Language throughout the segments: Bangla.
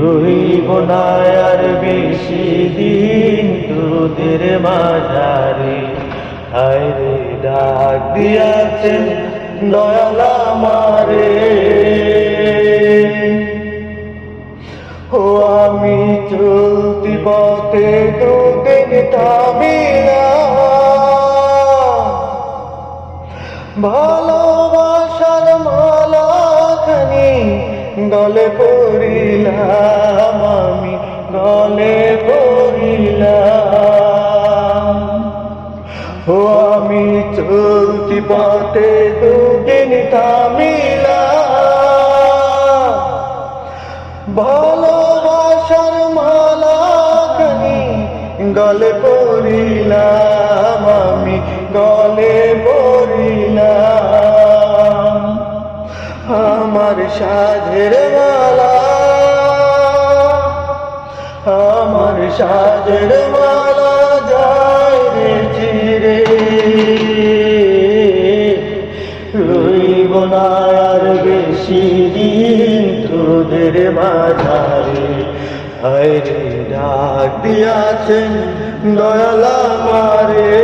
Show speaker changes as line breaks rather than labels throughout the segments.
রইব না আর বেশি দিন তোদের মাঝারে। হায়রে ডাক দিয়াছেন দয়াল আমারে। ও আমি চলতি পথে দুদিন থামিলা, ভালোবাসার মালাখানি গলে পড়িলাম, আমি গলে পড়িলাম। ও আমি চলতি পথে দুদিন থামিলাম, ভালোবাসার মালাখানি গলে পড়িলাম, আমি গলে পড়িলাম। আমার সাধের মালা, আমার সাধের মালা যায় রে চিরে। রইব না আর বেশি দিন তোদের মাঝারে। হায়রে ডাক দিয়াছেন দয়াল আমারে।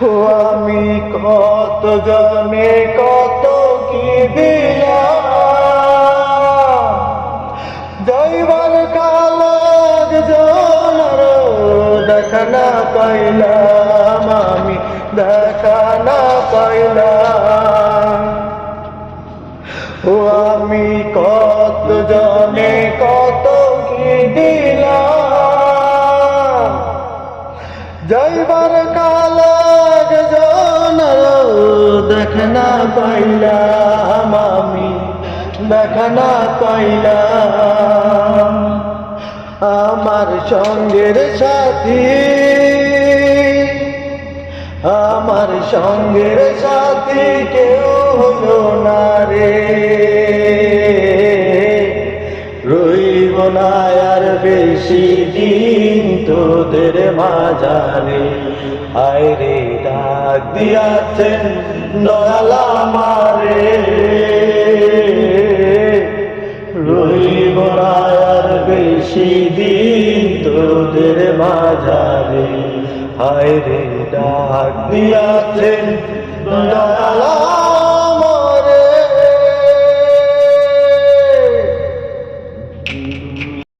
ও আমি কত জনে কত কি দিলাম, যাইবার কাল জনার দেখা না পাইলাম, আমি দেখা না পাইলাম। ও আমি কত জনে কত কি দিলাম, যাইবার কাল জনার দেখা না পাইলাম, আমি দেখা না পাইলাম। আমার সঙ্গের সাথী, আমার সঙ্গের সাথী কেউ হলো না রে। রইব না আর বেশি দিন তোদের মাঝারে। হায়রে ডাক দিয়াছেন দয়াল আমারে। রইব না আর বেশি দিন তোদের মাঝারে। হায়রে ডাক দিয়াছেন দয়াল।